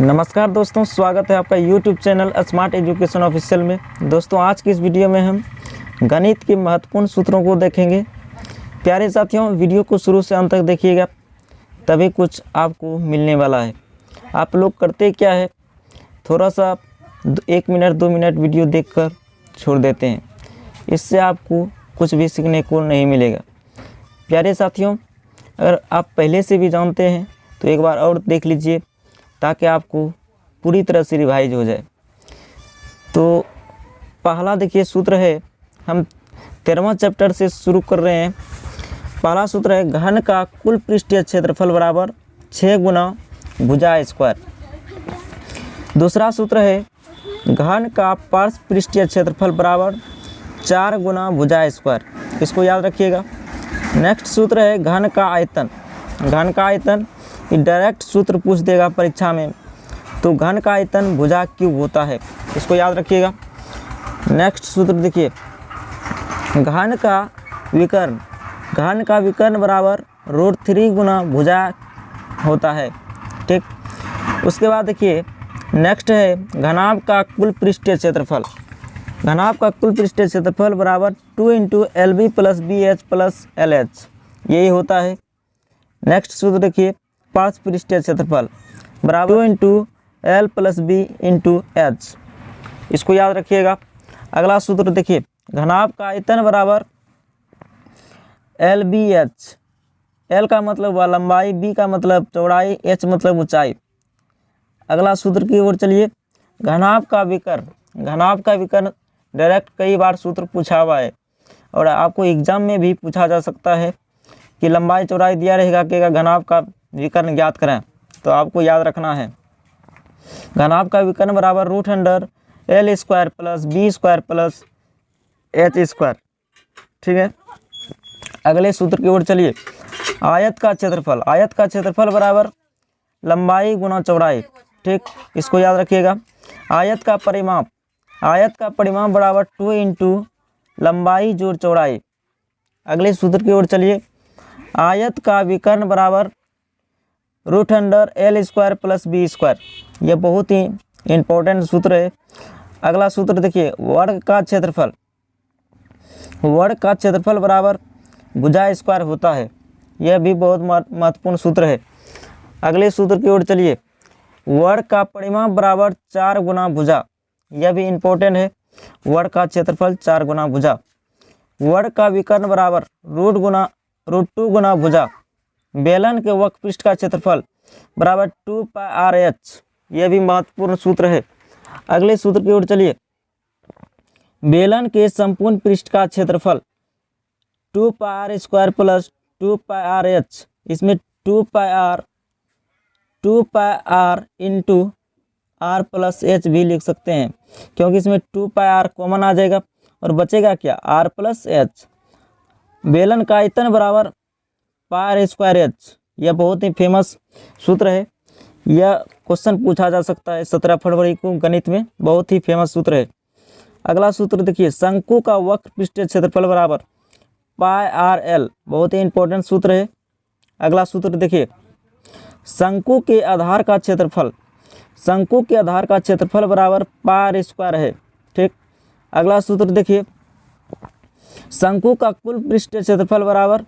नमस्कार दोस्तों, स्वागत है आपका YouTube channel smart education official में। दोस्तों, आज की इस वीडियो में हम गणित के महत्वपूर्ण सूत्रों को देखेंगे। प्यारे साथियों, वीडियो को शुरू से अंत तक देखिएगा, तभी कुछ आपको मिलने वाला है। आप लोग करते क्या है, थोड़ा सा 1 मिनट 2 मिनट वीडियो देखकर छोड़ देते हैं। इससे आपको कुछ भी सीखने को नहीं मिलेगा। प्यारे साथियों, अगर आप पहले से भी जानते हैं तो एक बार और देख लीजिए, ताकि आपको पूरी तरह से रिवाइज हो जाए। तो पहला देखिए सूत्र है, हम 13वां चैप्टर से शुरू कर रहे हैं। पहला सूत्र है, घन का कुल पृष्ठीय क्षेत्रफल बराबर 6 गुना भुजा स्क्वायर। दूसरा सूत्र है, घन का पार्श्व पृष्ठीय क्षेत्रफल बराबर 4 गुना भुजा स्क्वायर। इसको याद रखिएगा। नेक्स्ट सूत्र है, घन का आयतन। घन का आयतन ये डायरेक्ट सूत्र पूछ देगा परीक्षा में, तो घन का आयतन भुजा क्यूब होता है, इसको याद रखिएगा। नेक्स्ट सूत्र देखिए, घन का विकर्ण। घन का विकर्ण बराबर √3 गुना भुजा होता है, ठीक। उसके बाद देखिए नेक्स्ट है, घनाभ का कुल पृष्ठीय क्षेत्रफल। घनाभ का कुल पृष्ठीय क्षेत्रफल बराबर 2 × LB + BH + LH, यही होता है। नेक्स्ट सूत्र देखिए, पार्श्व पृष्ठीय क्षेत्रफल बराबर 2 × L + B × H, इसको याद रखिएगा। अगला सूत्र देखिए, घनाभ का आयतन बराबर LBH। L का मतलब हुआ लंबाई, B का मतलब चौड़ाई, H मतलब ऊंचाई। अगला सूत्र की ओर चलिए, घनाभ का विकर्ण। घनाभ का विकर्ण डायरेक्ट कई बार सूत्र पूछा हुआ है और आपको एग्जाम में भी पूछा जा सकता है कि लंबाई चौड़ाई दिया रहेगा कि घनाभ का विकर्ण ज्ञात करें, तो आपको याद रखना है। घनाभ का विकर्ण बराबर √L² + B² + H², ठीक है। अगले सूत्र की ओर चलिए, आयत का क्षेत्रफल। आयत का क्षेत्रफल बराबर लंबाई गुना चौड़ाई, ठीक, इसको याद रखिएगा। आयत का परिमाप। आयत का परिमाप बराबर 2 × लंबाई जोड़ चौड़ाई। अगले सूत्र की ओर चलिए, आयत का विकर्ण बराबर √L² + B²। यह बहुत ही इम्पोर्टेंट सूत्र है। अगला सूत्र देखिए, वर्ग का क्षेत्रफल। वर्ग का क्षेत्रफल बराबर भुजा स्क्वायर होता है, यह भी बहुत महत्वपूर्ण सूत्र है। अगले सूत्र की ओर चलिए, वर्ग का परिमाप बराबर 4 गुना भुजा, यह भी इम्पोर्टेंट है। वर्ग का क्षेत्रफल 4 गुना भुजा। वर्ग का विकर्ण बराबर √2 गुना भुजा। बेलन के वक्र पृष्ठ का क्षेत्रफल बराबर 2πRH, यह भी महत्वपूर्ण सूत्र है। अगले सूत्र की ओर चलिए, बेलन के संपूर्ण पृष्ठ का क्षेत्रफल 2πr² + 2πRH। इसमें 2πr × R + H भी लिख सकते हैं, क्योंकि इसमें 2πr कॉमन आ जाएगा और बचेगा क्या, R + H। बेलन का आयतन बराबर πr²H, यह बहुत ही फेमस सूत्र है। यह क्वेश्चन पूछा जा सकता है 17 फरवरी को गणित में, बहुत ही फेमस सूत्र है। अगला सूत्र देखिए, शंकु का वक्र पृष्ठीय क्षेत्रफल बराबर πRL, बहुत ही इंपॉर्टेंट सूत्र है। अगला सूत्र देखिए, शंकु के आधार का क्षेत्रफल। शंकु के आधार का क्षेत्रफल बराबर πr² है, ठीक। अगला सूत्र देखिए, शंकु का कुल पृष्ठीय क्षेत्रफल बराबर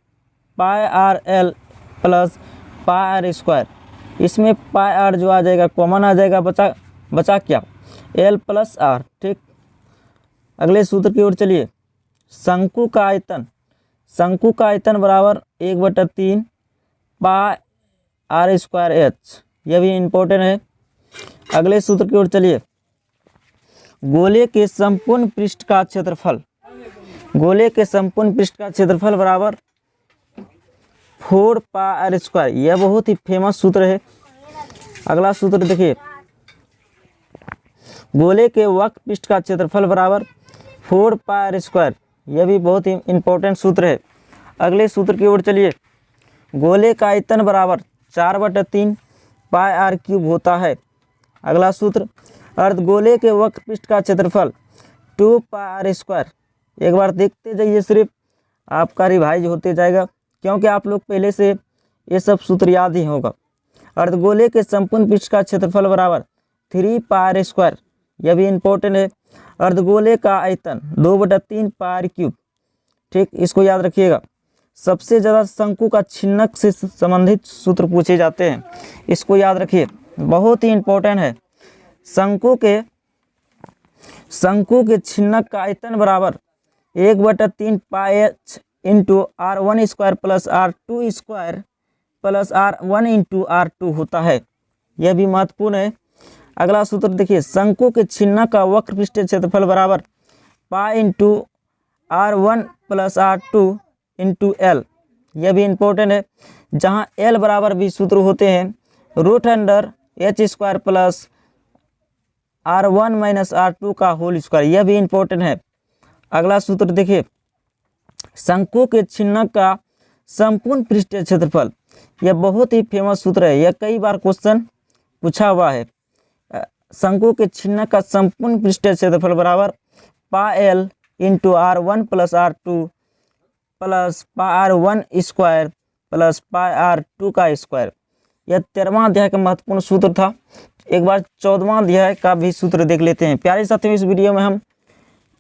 πRL + πr²। इसमें πr जो आ जाएगा कॉमन आ जाएगा, बचा क्या, L + R, ठीक। अगले सूत्र की ओर चलिए, शंकु का आयतन। शंकु का आयतन बराबर 1/3 πr²H, यह भी इम्पोर्टेंट है। अगले सूत्र की ओर चलिए, गोले के संपूर्ण पृष्ठ का क्षेत्रफल। गोले के संपूर्ण पृष्ठ का क्षेत्रफल बराबर 4πr², यह बहुत ही फेमस सूत्र है। अगला सूत्र देखिए, गोले के वक्र पृष्ठ का क्षेत्रफल बराबर 4πr², यह भी बहुत ही इम्पोर्टेंट सूत्र है। अगले सूत्र की ओर चलिए, गोले का आयतन बराबर 4/3 πr³ होता है। अगला सूत्र, अर्धगोले के वक्र पृष्ठ का क्षेत्रफल 2πr²। एक बार देखते जाइए सिर्फ, आपका रिवाइज होते जाएगा, क्योंकि आप लोग पहले से ये सब सूत्र याद ही होगा। अर्धगोले के संपूर्ण पृष्ठ का क्षेत्रफल बराबर 3πr², यह भी इम्पोर्टेंट है। अर्धगोले का आयतन 2/3 πr³। ठीक, इसको याद रखिएगा। सबसे ज़्यादा शंकु का छिन्नक से संबंधित सूत्र पूछे जाते हैं, इसको याद रखिए, बहुत ही इम्पोर्टेंट है। शंकु के छिन्नक का आयतन बराबर 1/3 πh into r1² plus r2² plus r1 into r2 होता है, यह भी महत्वपूर्ण है। अगला सूत्र देखिए, शंकु के छिन्नक का वक्र पृष्ठीय क्षेत्रफल बराबर pi into r1 plus r2 into L, यह भी इम्पोर्टेंट है। जहाँ एल बराबर भी सूत्र होते हैं √h² plus r1 minus r2 का होल स्क्वायर, यह भी इम्पोर्टेंट है। अगला सूत्र देखिए, शंकु के छिन्नक का संपूर्ण पृष्ठीय क्षेत्रफल, यह बहुत ही फेमस सूत्र है, यह कई बार क्वेश्चन पूछा हुआ है। शंकु के छिन्नक का संपूर्ण पृष्ठीय क्षेत्रफल बराबर πl into r1 plus r2 plus πr1² plus πr2 का स्क्वायर। यह 13वां अध्याय का महत्वपूर्ण सूत्र था। एक बार 14वां अध्याय का भी सूत्र देख लेते हैं। प्यारे साथियों, इस वीडियो में हम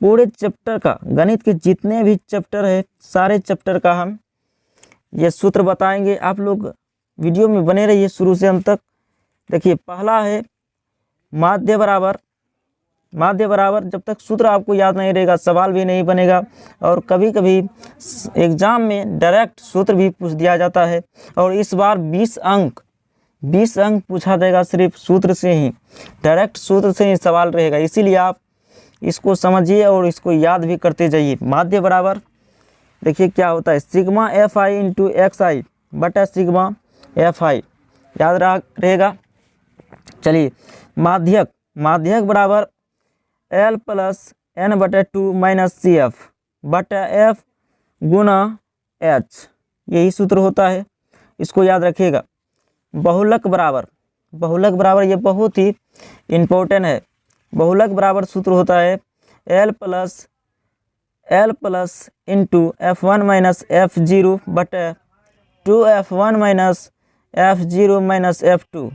पूरे चैप्टर का, गणित के जितने भी चैप्टर है सारे चैप्टर का हम ये सूत्र बताएंगे। आप लोग वीडियो में बने रहिए शुरू से अंत तक। देखिए, पहला है माध्य बराबर। जब तक सूत्र आपको याद नहीं रहेगा सवाल भी नहीं बनेगा, और कभी कभी एग्जाम में डायरेक्ट सूत्र भी पूछ दिया जाता है, और इस बार 20 अंक पूछा जाएगा सिर्फ सूत्र से ही, डायरेक्ट सूत्र से ही सवाल रहेगा। इसीलिए आप इसको समझिए और इसको याद भी करते जाइए। माध्य बराबर देखिए क्या होता है, सिग्मा fi इंटू xi बटा सिग्मा fi, याद रहेगा। चलिए, माध्यक बराबर L plus n/2 minus CF बटा F गुना H, यही सूत्र होता है, इसको याद रखिएगा। बहुलक बराबर ये बहुत ही इम्पोर्टेंट है। बहुलक बराबर सूत्र होता है L plus into F1 minus F0 बटा 2F1 minus F0 minus F2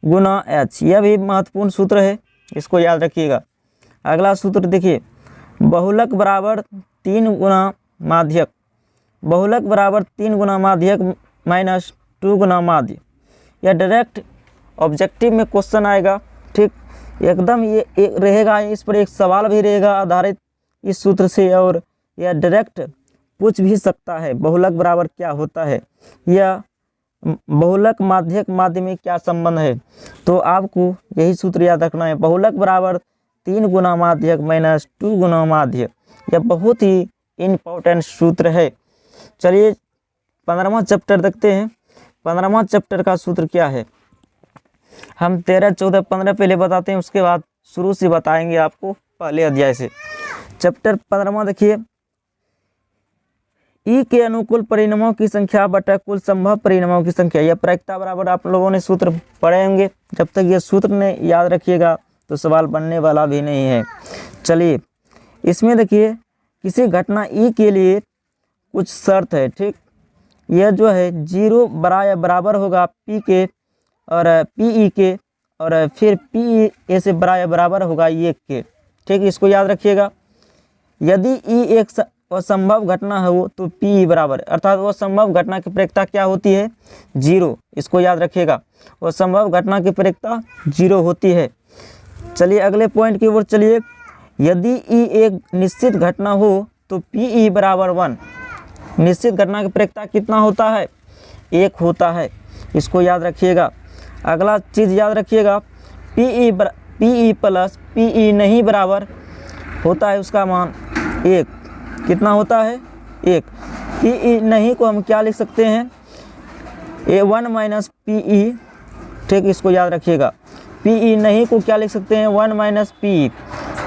गुना H, यह भी महत्वपूर्ण सूत्र है, इसको याद रखिएगा। अगला सूत्र देखिए, बहुलक बराबर 3 गुना माध्यक माइनस 2 गुना माध्य, यह डायरेक्ट ऑब्जेक्टिव में क्वेश्चन आएगा। ठीक, एकदम ये रहेगा, इस पर एक सवाल भी रहेगा आधारित इस सूत्र से, और यह डायरेक्ट पूछ भी सकता है बहुलक बराबर क्या होता है, यह बहुलक माध्यक माध्य में क्या संबंध है। तो आपको यही सूत्र याद रखना है, बहुलक बराबर 3 गुना माध्यक माइनस 2 गुना माध्य, यह बहुत ही इम्पोर्टेंट सूत्र है। चलिए 15वां चैप्टर देखते हैं। 15वां चैप्टर का सूत्र क्या है, हम 13, 14, 15 पहले बताते हैं, उसके बाद शुरू से बताएंगे आपको पहले अध्याय से। चैप्टर 15वां देखिए, ई के अनुकूल परिणामों की संख्या बटा कुल संभव परिणामों की संख्या, यह प्रायिकता बराबर आप लोगों ने सूत्र पढ़े होंगे। जब तक ये सूत्र ने याद रखिएगा तो सवाल बनने वाला भी नहीं है। चलिए, इसमें देखिए, किसी घटना ई के लिए कुछ शर्त है। ठीक, यह जो है 0 बराबर होगा पी के और पी के, और फिर पी ए से बराबर होगा 1 के। ठीक, इसको याद रखिएगा। यदि ई एक असंभव घटना हो तो पी बराबर, अर्थात वो संभव घटना की प्रायिकता क्या होती है, 0, इसको याद रखिएगा। वो संभव घटना की प्रायिकता 0 होती है। चलिए अगले पॉइंट की ओर चलिए, यदि ई एक निश्चित घटना हो तो पी बराबर 1, निश्चित घटना की प्रायिकता कितना होता है, 1 होता है, इसको याद रखिएगा। अगला चीज़ याद रखिएगा, पी प्लस पी नहीं बराबर होता है उसका मान 1, कितना होता है, 1। पी नहीं को हम क्या लिख सकते हैं, A1 माइनस पी। ठीक, इसको याद रखिएगा। पी नहीं को क्या लिख सकते हैं, 1 माइनस पी,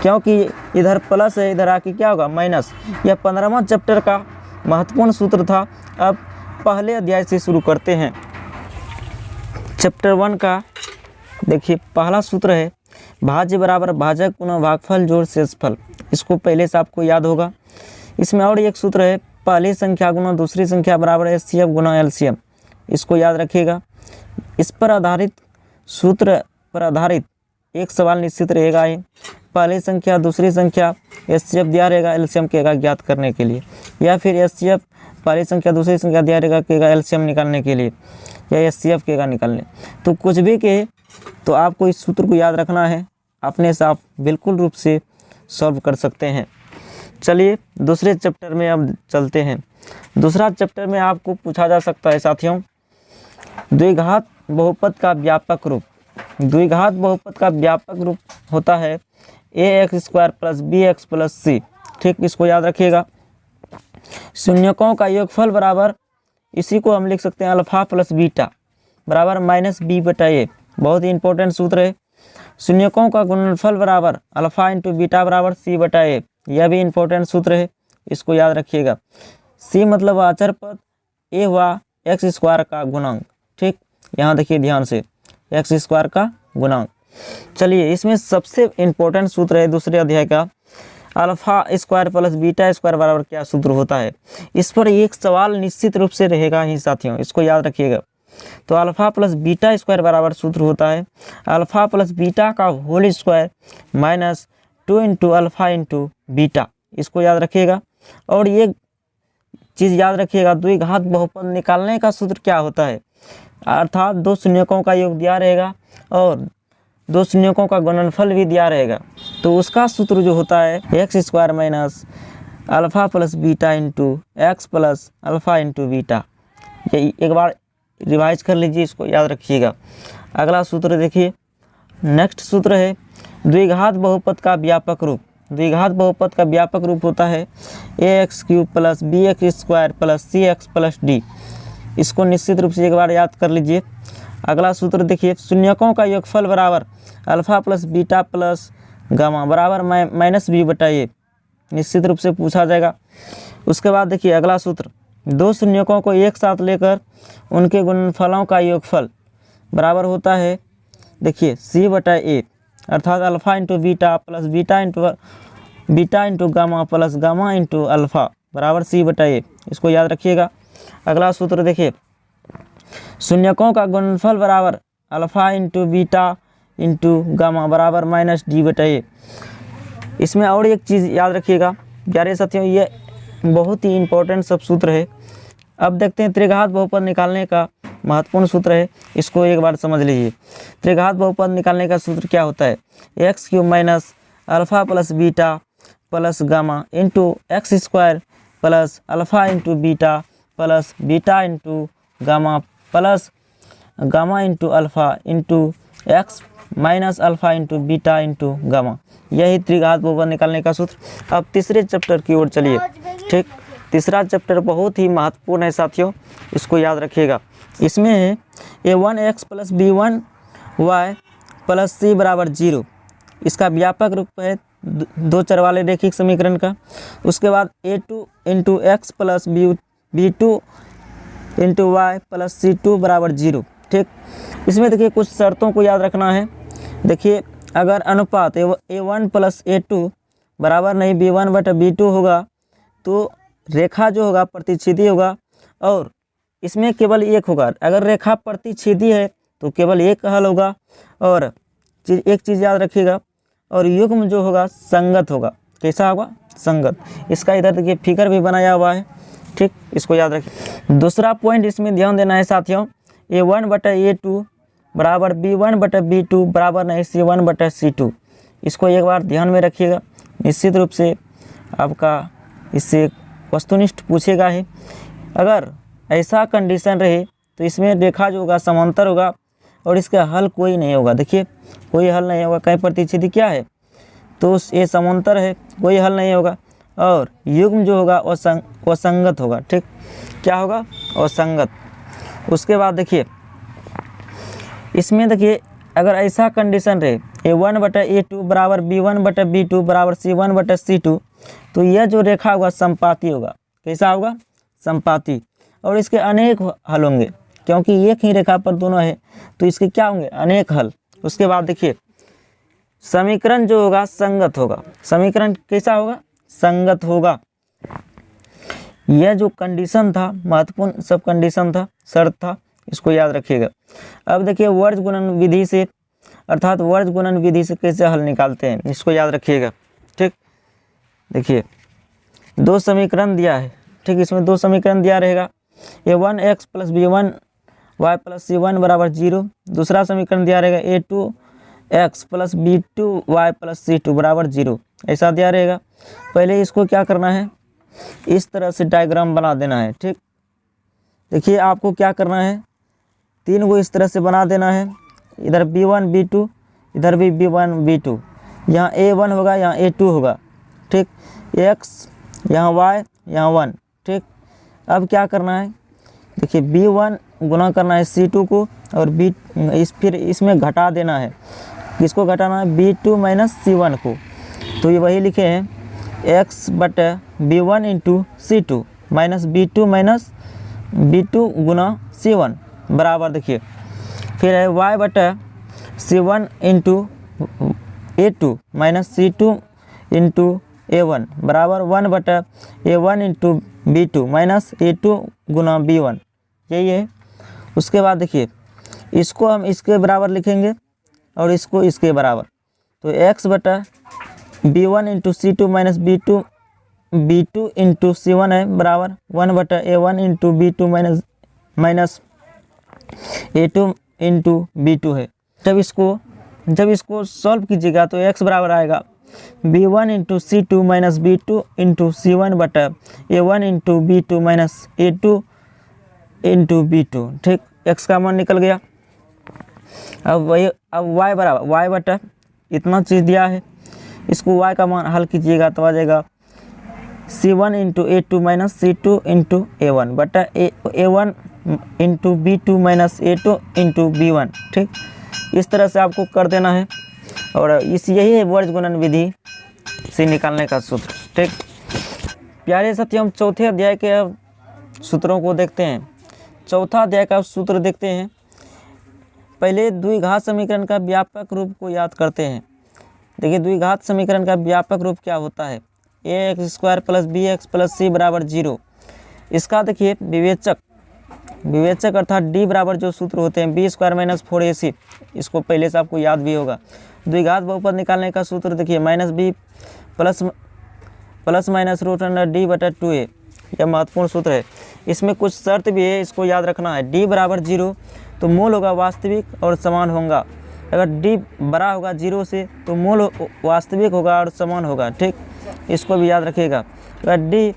क्योंकि इधर प्लस है, इधर आके क्या होगा, माइनस। यह 15वां चैप्टर का महत्वपूर्ण सूत्र था। अब पहले अध्याय से शुरू करते हैं। चैप्टर 1 का देखिए, पहला सूत्र है भाज्य बराबर भाजक गुना भागफल जोड़ शेषफल, इसको पहले से आपको याद होगा। इसमें और एक सूत्र है पहली संख्या गुना दूसरी संख्या बराबर एचसीएफ गुना एलसीएम। इसको याद रखिएगा। इस पर आधारित सूत्र पर आधारित एक सवाल निश्चित रहेगा ही। पहली संख्या दूसरी संख्या एचसीएफ दिया रहेगा, एलसीएम कहेगा ज्ञात करने के लिए, या फिर एचसीएफ पहली संख्या दूसरी संख्या दिया रहेगा कहेगा एलसीएम निकालने के लिए, या एचसीएफ कहेगा निकालने। तो कुछ भी कहे तो आपको इस सूत्र को याद रखना है, अपने से आप बिल्कुल रूप से सॉल्व कर सकते हैं। चलिए दूसरे चैप्टर में अब चलते हैं। दूसरा चैप्टर में आपको पूछा जा सकता है साथियों, द्विघात बहुपद का व्यापक रूप। द्विघात बहुपद का व्यापक रूप होता है ax² plus bx plus c। ठीक, इसको याद रखिएगा। शून्यकों का योगफल बराबर, इसी को हम लिख सकते हैं अल्फा प्लस बीटा बराबर माइनस बी बटा ए। बहुत ही इंपॉर्टेंट सूत्र है। शून्यकों का गुणनफल बराबर अल्फा इंटू बीटा बराबर सी बटा ए। यह भी इंपॉर्टेंट सूत्र है, इसको याद रखिएगा। सी मतलब अचर पद, ए हुआ x² का गुणांक। ठीक, यहाँ देखिए ध्यान से, x² का गुणांक। चलिए इसमें सबसे इंपॉर्टेंट सूत्र है दूसरे अध्याय का, alpha square plus beta square बराबर क्या सूत्र होता है। इस पर एक सवाल निश्चित रूप से रहेगा ही साथियों, इसको याद रखिएगा। तो अल्फा प्लस बीटा स्क्वायर बराबर सूत्र होता है अल्फा प्लस बीटा का whole square minus 2 into alpha into beta. इसको याद रखिएगा। और ये चीज़ याद रखिएगा, द्विघात बहुपद निकालने का सूत्र क्या होता है, अर्थात दो शून्यकों का योग दिया रहेगा और दो शून्यकों का गुणनफल भी दिया रहेगा, तो उसका सूत्र जो होता है x² minus alpha plus beta into x plus alpha into beta. ये एक बार रिवाइज कर लीजिए, इसको याद रखिएगा। अगला सूत्र देखिए, नेक्स्ट सूत्र है द्विघात बहुपद का व्यापक रूप। द्विघात बहुपद का व्यापक रूप होता है ax³ plus bx² plus cx plus d। इसको निश्चित रूप से एक बार याद कर लीजिए। अगला सूत्र देखिए, शून्यकों का योगफल बराबर alpha plus beta plus gamma बराबर माइनस बी बटा ए। निश्चित रूप से पूछा जाएगा। उसके बाद देखिए अगला सूत्र, दो शून्यकों को एक साथ लेकर उनके गुणनफलों का योगफल बराबर होता है, देखिए सी बटा ए, अर्थात alpha into beta plus beta into gamma plus gamma into alpha बराबर सी बटा ए। इसको याद रखिएगा। अगला सूत्र देखिए, शून्यकों का गुणनफल बराबर alpha into beta into gamma बराबर माइनस डी बटा ए। इसमें और एक चीज़ याद रखिएगा प्यारे साथियों, ये बहुत ही इंपॉर्टेंट सब सूत्र है। अब देखते हैं त्रिघात बहुपद निकालने का महत्वपूर्ण सूत्र है, इसको एक बार समझ लीजिए। त्रिघात बहुपद निकालने का सूत्र क्या होता है, x³ minus alpha plus beta plus gamma into x² plus alpha into beta plus beta into gamma plus gamma into alpha into x minus alpha into beta into gamma. यही त्रिघात बहुपद निकालने का सूत्र। अब तीसरे चैप्टर की ओर चलिए। ठीक, तीसरा चैप्टर बहुत ही महत्वपूर्ण है साथियों, इसको याद रखिएगा। इसमें है a1x plus b1y plus c बराबर 0। इसका व्यापक रूप है दो चर वाले रैखिक समीकरण का। उसके बाद a2 into x plus b2 into y plus c2 बराबर 0। ठीक, इसमें देखिए कुछ शर्तों को याद रखना है। देखिए अगर अनुपात a1 प्लस a2 बराबर नहीं b1 बटा b2 होगा तो रेखा जो होगा प्रतिच्छेदी होगा, और इसमें केवल एक होगा। अगर रेखा प्रतिच्छेदी है तो केवल एक हल होगा, और एक चीज़ याद रखिएगा, और युग्म जो होगा संगत होगा। कैसा होगा, संगत। इसका इधर देखिए फिगर भी बनाया हुआ है। ठीक, इसको याद रखिए। दूसरा पॉइंट इसमें ध्यान देना है साथियों, a1 बटा a2 बराबर b1 बटा b2 बराबर नहीं c1 बटा c2। इसको एक बार ध्यान में रखिएगा। निश्चित रूप से आपका इससे वस्तुनिष्ठ पूछेगा ही। अगर ऐसा कंडीशन रहे तो इसमें रेखा जो होगा समांतर होगा और इसका हल कोई नहीं होगा। देखिए कोई हल नहीं होगा, कहीं प्रतिच्छेदी क्या है तो ये समांतर है, कोई हल नहीं होगा, और युग्म जो होगा असंगत होगा। ठीक, क्या होगा, असंगत। उसके बाद देखिए इसमें देखिए अगर ऐसा कंडीशन रहे a1 बटा a2 बराबर b1 बटा b2 बराबर c1 बटा c2, तो यह जो रेखा होगा संपाती होगा। कैसा होगा, संपाती। और इसके अनेक हल होंगे, क्योंकि एक ही रेखा पर दोनों है तो इसके क्या होंगे, अनेक हल। उसके बाद देखिए समीकरण जो होगा संगत होगा। समीकरण कैसा होगा, संगत होगा। यह जो कंडीशन था, महत्वपूर्ण सब कंडीशन था, शर्त था, इसको याद रखिएगा। अब देखिए वर्ज गुणन विधि से, अर्थात वर्ज गुणन विधि से कैसे हल निकालते हैं, इसको याद रखिएगा। ठीक, देखिए 2 समीकरण दिया है। ठीक, इसमें 2 समीकरण दिया रहेगा, a1x plus b1y plus c1 बराबर 0। दूसरा समीकरण दिया रहेगा a2x plus b2y plus c2 बराबर 0, ऐसा दिया रहेगा। पहले इसको क्या करना है, इस तरह से डायग्राम बना देना है। ठीक, देखिए आपको क्या करना है, 3 को इस तरह से बना देना है, इधर b1 b2, इधर भी b1 b2, यहाँ a1 होगा, यहाँ a2 होगा। ठीक, x, यहाँ y, यहाँ 1। ठीक, अब क्या करना है, देखिए b1 गुना करना है c2 को, और फिर इसमें घटा देना है, किसको घटाना है, b2 माइनस c1 को। तो ये वही लिखे हैं x बटे b1 into c2 minus b2 minus b2 गुना c1 बराबर, देखिए फिर है y बटे c1 into a2 minus c2 into a1 बराबर 1 बटा a1 into b2 minus a2 गुना b1, यही है। उसके बाद देखिए इसको हम इसके बराबर लिखेंगे और इसको इसके बराबर, तो x बटा b1 into c2 minus b2 into c1 है बराबर 1 बटा a1 into b2 minus a2 into b2 है। जब इसको सॉल्व कीजिएगा तो x बराबर आएगा b1 into c2 minus b2 into c1 बटा a1 into b2 minus a2 into b2। ठीक, x का मान निकल गया। अब y बराबर y बटा इतना चीज़ दिया है, इसको y का मान हल कीजिएगा तो आ जाएगा c1 into a2 minus c2 into a1 बटा a1 into b2 minus a2 into b1। ठीक, इस तरह से आपको कर देना है, और यही है वर्ज गुणन विधि से निकालने का सूत्र। ठीक, प्यारे साथियों, हम चौथे अध्याय के सूत्रों को देखते हैं। चौथा अध्याय का सूत्र देखते हैं। पहले द्विघात समीकरण का व्यापक रूप को याद करते हैं। देखिए द्विघात समीकरण का व्यापक रूप क्या होता है, ax² plus bx plus c बराबर 0। इसका देखिए विवेचक अर्थात d बराबर जो सूत्र होते हैं b² माइनस 4ac, इसको पहले से आपको याद भी होगा। द्विघात बहुपद निकालने का सूत्र देखिए minus b plus minus root under d बटा 2a, यह महत्वपूर्ण सूत्र है। इसमें कुछ शर्त भी है, इसको याद रखना है। d बराबर 0 तो मूल होगा वास्तविक और समान होगा। अगर d बड़ा होगा 0 से तो मूल वास्तविक होगा और समान होगा। ठीक, इसको भी याद रखिएगा। अगर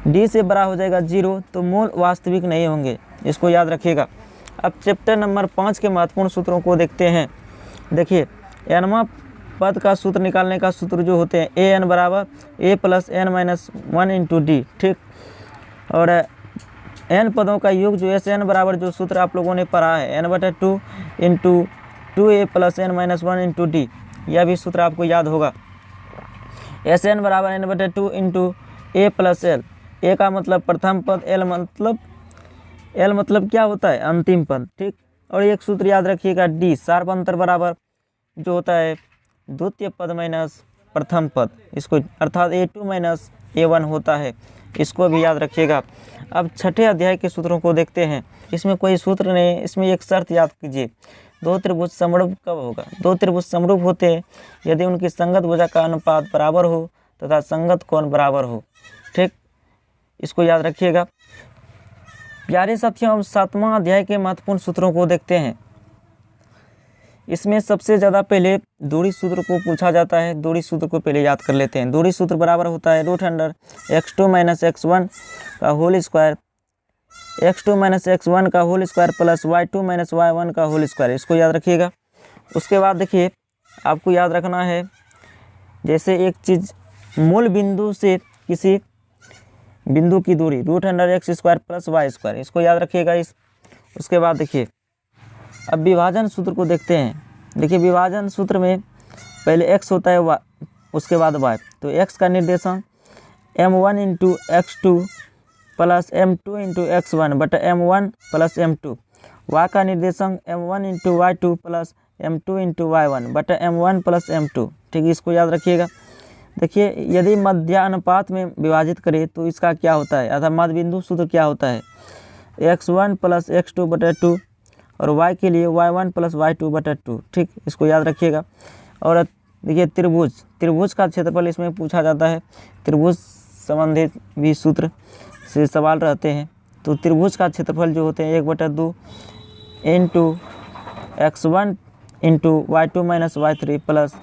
d से बड़ा हो जाएगा 0 तो मूल वास्तविक नहीं होंगे, इसको याद रखिएगा। अब चैप्टर नंबर 5 के महत्वपूर्ण सूत्रों को देखते हैं। देखिए nवां पद का सूत्र निकालने का सूत्र जो होते हैं an बराबर a plus n minus 1 into D. ठीक, और n पदों का योग जो Sn बराबर जो सूत्र आप लोगों ने पढ़ा है n बटा 2 into 2a plus n minus 1 into D, यह भी सूत्र आपको याद होगा। Sn बराबर n बटा 2 into a plus l, a का मतलब प्रथम पद, l मतलब क्या होता है, अंतिम पद। ठीक, और एक सूत्र याद रखिएगा d शार्प अंतर बराबर जो होता है द्वितीय पद माइनस प्रथम पद, इसको अर्थात a2 माइनस a1 होता है, इसको भी याद रखिएगा। अब छठे अध्याय के सूत्रों को देखते हैं। इसमें कोई सूत्र नहीं, इसमें एक शर्त याद कीजिए, दो त्रिभुज समरूप कब होगा। दो त्रिभुज समरूप होते हैं यदि उनकी संगत भुजा का अनुपात बराबर हो तथा संगत कोण बराबर हो। ठीक, इसको याद रखिएगा। प्यारे साथियों, हम 7वां अध्याय के महत्वपूर्ण सूत्रों को देखते हैं। इसमें सबसे ज़्यादा पहले दूरी सूत्र को पूछा जाता है। दूरी सूत्र को पहले याद कर लेते हैं। दूरी सूत्र बराबर होता है root under x2 minus x1 का whole square, x2 minus x1 का whole square plus y2 minus y1 का होल स्क्वायर, इसको याद रखिएगा। उसके बाद देखिए आपको याद रखना है, जैसे एक चीज़ मूल बिंदु से किसी बिंदु की दूरी root under x square plus y square, इसको याद रखिएगा। उसके बाद देखिए अब विभाजन सूत्र को देखते हैं। देखिए विभाजन सूत्र में पहले x होता है y, उसके बाद y, तो x का निर्देशांक m1 into x2 plus m2 into x1 बटा m1 प्लस m2, y का निर्देशांक m1 into y2 plus m2 into y1 बटा m1 प्लस m2। ठीक है, इसको याद रखिएगा। देखिए यदि मध्यानुपात में विभाजित करें तो इसका क्या होता है, अर्थात मध्य बिंदु सूत्र क्या होता है, x1 प्लस x2/2 और y के लिए y1 प्लस y2/2। ठीक, इसको याद रखिएगा। और देखिए त्रिभुज का क्षेत्रफल इसमें पूछा जाता है, त्रिभुज संबंधित भी सूत्र से सवाल रहते हैं। तो त्रिभुज का क्षेत्रफल जो होते हैं 1/2 into x1 into y2 minus y3 plus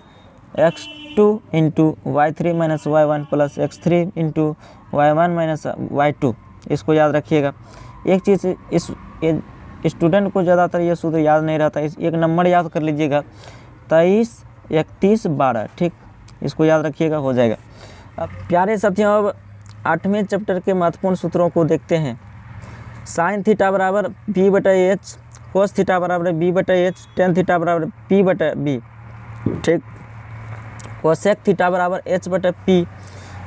x2 into y3 minus y1 plus x3 into y1 minus y2। इसको याद रखिएगा। एक चीज़ इस स्टूडेंट को ज़्यादातर ये सूत्र याद नहीं रहता, एक नंबर याद कर लीजिएगा 23 31 12। ठीक, इसको याद रखिएगा, हो जाएगा। अब प्यारे साथियों, अब 8वें चैप्टर के महत्वपूर्ण सूत्रों को देखते हैं। साइन थीटा बराबर b/h, कोस थीटा बराबर b/h, टेन थीटा बराबर p/b। ठीक, कोसेक थीटा बराबर h/p,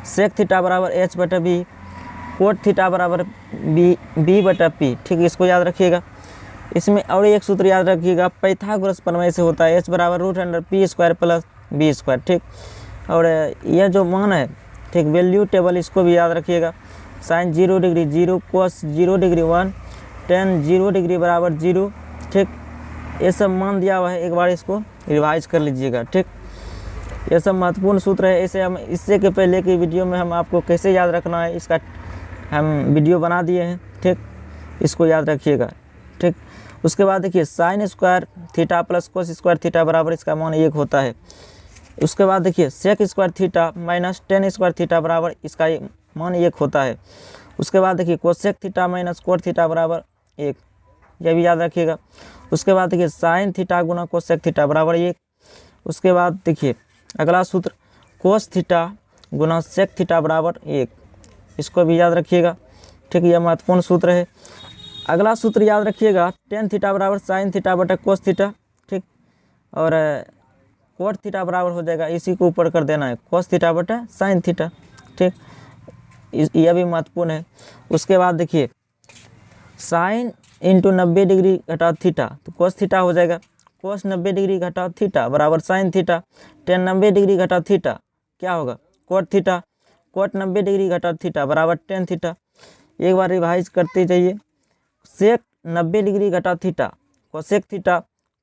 सेक थीटा बराबर h/b, कोट थीटा बराबर b/p। ठीक, इसको याद रखिएगा। इसमें और एक सूत्र याद रखिएगा, पाइथागोरस प्रमेय से होता है, h बराबर √p² प्लस b²। ठीक, और यह जो मान है, ठीक, वैल्यू टेबल इसको भी याद रखिएगा। साइन 0 डिग्री 0, कोस 0 डिग्री 1, टेन 0 डिग्री बराबर 0। ठीक, ये सब मान दिया हुआ है, एक बार इसको रिवाइज कर लीजिएगा। ठीक, ये सब महत्वपूर्ण सूत्र है। इसे हम इससे के पहले की वीडियो में हम आपको कैसे याद रखना है इसका हम वीडियो बना दिए हैं। ठीक, इसको याद रखिएगा। ठीक, उसके बाद देखिए sine square theta plus cos square theta बराबर इसका मान 1 होता है। उसके बाद देखिए sec square theta minus tan square theta बराबर इसका मान 1 होता है। उसके बाद देखिए cosec theta minus cot theta बराबर 1, यह भी याद रखिएगा। उसके बाद देखिए साइन थीटा गुना कोसेक थीटा बराबर 1। उसके बाद देखिए अगला सूत्र कोस थीटा गुना सेक थीटा बराबर 1, इसको भी याद रखिएगा। ठीक, यह महत्वपूर्ण सूत्र है। अगला सूत्र याद रखिएगा, टेन थीटा बराबर साइन थीटा बटा कोस थीटा। ठीक, और कोट थीटा बराबर हो जाएगा, इसी को ऊपर कर देना है, कोस थीटा बटा साइन थीटा। ठीक, यह भी महत्वपूर्ण है। उसके बाद देखिए साइन इंटू 90 डिग्री घटा थीटा, तो कोस थीटा हो जाएगा। कोस 90 डिग्री घटा थीटा बराबर साइन थीटा। टेन 90 डिग्री घटा थीटा क्या होगा, कोट थीटा। कोट 90 डिग्री घटा थीटा बराबर टेन थीटा। एक बार रिवाइज करते जाइए। सेक 90 डिग्री घटा theta cosec theta,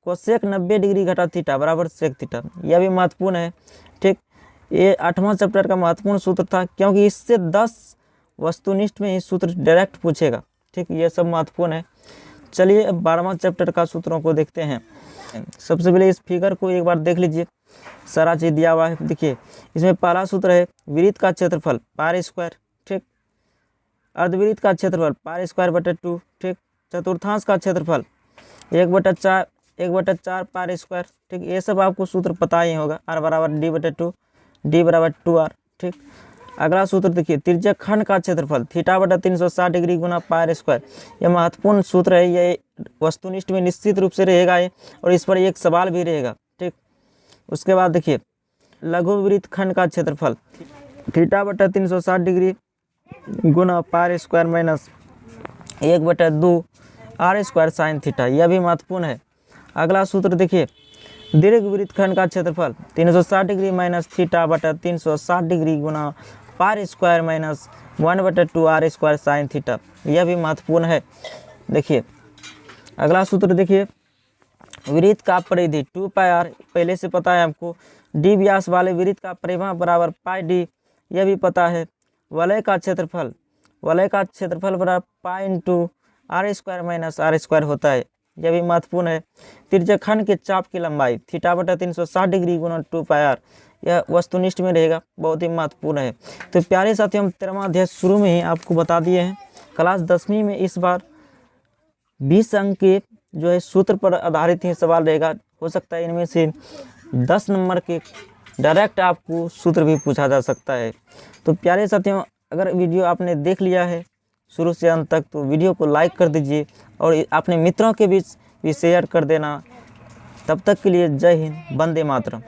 cosec 90 degree घटा थीटा बराबर सेक थीटा। यह भी महत्वपूर्ण है। ठीक, ये 8वां चैप्टर का महत्वपूर्ण सूत्र था, क्योंकि इससे 10 वस्तुनिष्ठ में ही सूत्र डायरेक्ट पूछेगा। ठीक, ये सब महत्वपूर्ण है। चलिए अब 12वां चैप्टर का सूत्रों को देखते हैं। सबसे पहले इस फिगर को एक बार देख लीजिए, सारा चीज दिया हुआ है। देखिए इसमें पहला सूत्र है वृत्त का क्षेत्रफल पार स्क्वायर। ठीक, अर्धवृत्त का क्षेत्रफल पार स्क्वायर बटे 2। ठीक, चतुर्थांश का क्षेत्रफल 1/4 पार स्क्वायर। ठीक, ये सब आपको सूत्र पता ही होगा, r बराबर d/2, d बराबर 2r। ठीक, अगला सूत्र देखिए तिर्यक खंड का क्षेत्रफल थीटा बटा 360 डिग्री गुना पार स्क्वायर। यह महत्वपूर्ण सूत्र है, ये वस्तुनिष्ठ में निश्चित रूप से रहेगा ये, और इस पर एक सवाल भी रहेगा। ठीक, उसके बाद देखिए लघु वृत्त खंड का क्षेत्रफल थीटा बटा 360 डिग्री गुना पार square minus 1/2 r square sine theta. यह भी महत्वपूर्ण है। अगला सूत्र देखिए दीर्घ वृत्त खंड का क्षेत्रफल 360 डिग्री माइनस थीटा बटा 360 डिग्री गुना पार square minus 1/2 r square sine theta. यह भी महत्वपूर्ण है। देखिए अगला सूत्र देखिए वृत्त का परिधि 2πr, पहले से पता है आपको। d व्यास वाले वृत्त का परिमाप बराबर πd, यह भी पता है। वलय का क्षेत्रफल बराबर pi into r square minus r square होता है, यह भी महत्वपूर्ण है। तिर्यक खंड के चाप की लंबाई थीटा बटा 360 डिग्री गुना 2πr, यह वस्तुनिष्ठ में रहेगा, बहुत ही महत्वपूर्ण है। तो प्यारे साथियों, हम 13वां अध्याय शुरू में ही आपको बता दिए हैं। क्लास 10वीं में इस बार 20 अंक के जो है सूत्र पर आधारित ही सवाल रहेगा। हो सकता है इनमें से 10 नंबर के डायरेक्ट आपको सूत्र भी पूछा जा सकता है। तो प्यारे साथियों, अगर वीडियो आपने देख लिया है शुरू से अंत तक, तो वीडियो को लाइक कर दीजिए और अपने मित्रों के बीच भी शेयर कर देना। तब तक के लिए जय हिंद, वंदे मातरम।